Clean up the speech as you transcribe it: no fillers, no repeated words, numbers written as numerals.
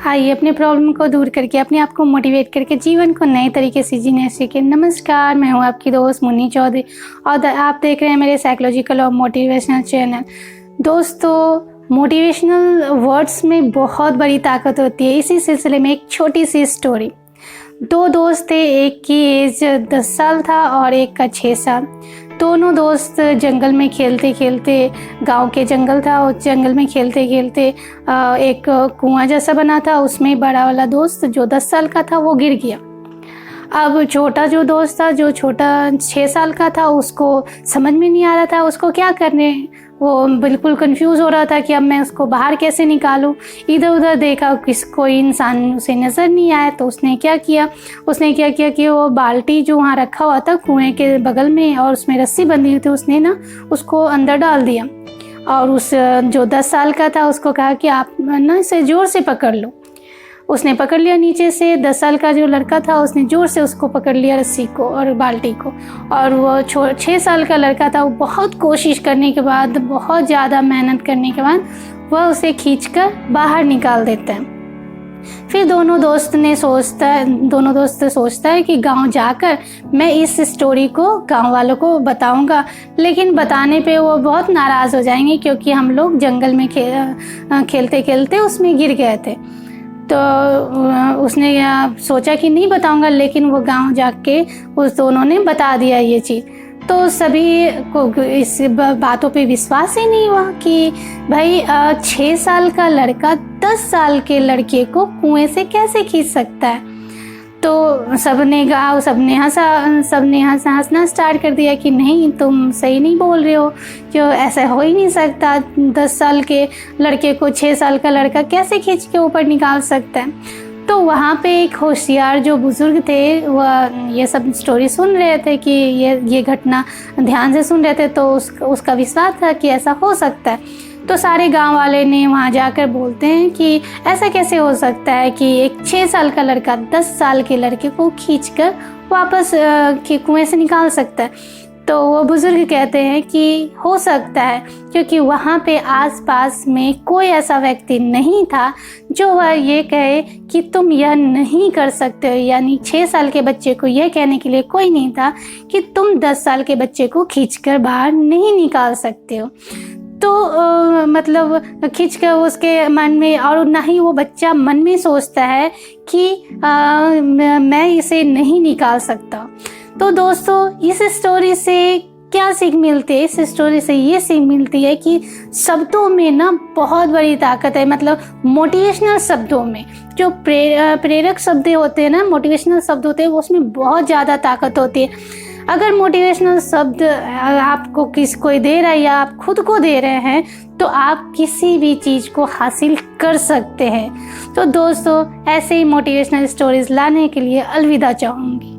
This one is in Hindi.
आइए अपने प्रॉब्लम को दूर करके अपने आप को मोटिवेट करके जीवन को नए तरीके से जीने सीखें। नमस्कार, मैं हूं आपकी दोस्त मुन्नी चौधरी और आप देख रहे हैं मेरे साइकोलॉजिकल और मोटिवेशनल चैनल। दोस्तों, मोटिवेशनल वर्ड्स में बहुत बड़ी ताकत होती है। इसी सिलसिले में एक छोटी सी स्टोरी। दो दोस्त थे, एक की एज 10 साल था और एक का 6 साल। दोनों दोस्त जंगल में खेलते खेलते, गांव के जंगल था, उस जंगल में खेलते खेलते एक कुआं जैसा बना था, उसमें बड़ा वाला दोस्त जो 10 साल का था वो गिर गया। अब छोटा जो दोस्त था, जो छोटा 6 साल का था, उसको समझ में नहीं आ रहा था उसको क्या करने। वो बिल्कुल कंफ्यूज हो रहा था कि अब मैं उसको बाहर कैसे निकालूं। इधर उधर देखा, कोई इंसान उसे नज़र नहीं आया, तो उसने क्या किया कि वो बाल्टी जो वहाँ रखा हुआ था कुएं के बगल में और उसमें रस्सी बंधी हुई थी, उसने ना उसको अंदर डाल दिया और उस जो 10 साल का था उसको कहा कि आप ना इसे ज़ोर से पकड़ लो। उसने पकड़ लिया नीचे से। 10 साल का जो लड़का था उसने ज़ोर से उसको पकड़ लिया, रस्सी को और बाल्टी को। और वो 6 साल का लड़का था, वो बहुत कोशिश करने के बाद, बहुत ज़्यादा मेहनत करने के बाद वह उसे खींचकर बाहर निकाल देता है। फिर दोनों दोस्त सोचता है कि गांव जाकर मैं इस स्टोरी को गांव वालों को बताऊंगा, लेकिन बताने पे वो बहुत नाराज़ हो जाएंगे क्योंकि हम लोग जंगल में खेलते खेलते उसमें गिर गए थे। तो उसने सोचा कि नहीं बताऊंगा, लेकिन वो गांव जाके उस दोनों ने बता दिया ये चीज़। तो सभी को इस बातों पे विश्वास ही नहीं हुआ कि भाई 6 साल का लड़का 10 साल के लड़के को कुएं से कैसे खींच सकता है। तो सबने हंसना स्टार्ट कर दिया कि नहीं, तुम सही नहीं बोल रहे हो, जो ऐसा हो ही नहीं सकता। 10 साल के लड़के को 6 साल का लड़का कैसे खींच के ऊपर निकाल सकता है। तो वहाँ पे एक होशियार जो बुजुर्ग थे, वह ये सब स्टोरी सुन रहे थे कि ये घटना ध्यान से सुन रहे थे, तो उसका विश्वास था कि ऐसा हो सकता है। तो सारे गांव वाले ने वहाँ जाकर बोलते हैं कि ऐसा कैसे हो सकता है कि एक 6 साल का लड़का 10 साल के लड़के को खींचकर वापस कुएं से निकाल सकता है। तो वो बुजुर्ग कहते हैं कि हो सकता है, क्योंकि वहाँ पे आसपास में कोई ऐसा व्यक्ति नहीं था जो वह ये कहे कि तुम यह नहीं कर सकते हो। यानी 6 साल के बच्चे को यह कहने के लिए कोई नहीं था कि तुम 10 साल के बच्चे को खींचकर बाहर नहीं निकाल सकते हो। तो मतलब खींचकर उसके मन में, और ना ही वो बच्चा मन में सोचता है कि मैं इसे नहीं निकाल सकता। तो दोस्तों, इस स्टोरी से क्या सीख मिलती है? इस स्टोरी से ये सीख मिलती है कि शब्दों में ना बहुत बड़ी ताकत है। मतलब मोटिवेशनल शब्दों में जो प्रेरक शब्द होते हैं ना, मोटिवेशनल शब्द होते हैं, उसमें बहुत ज़्यादा ताकत होती है। अगर मोटिवेशनल शब्द आपको कोई दे रहा है या आप खुद को दे रहे हैं, तो आप किसी भी चीज़ को हासिल कर सकते हैं। तो दोस्तों, ऐसे ही मोटिवेशनल स्टोरीज लाने के लिए अलविदा चाहूँगी।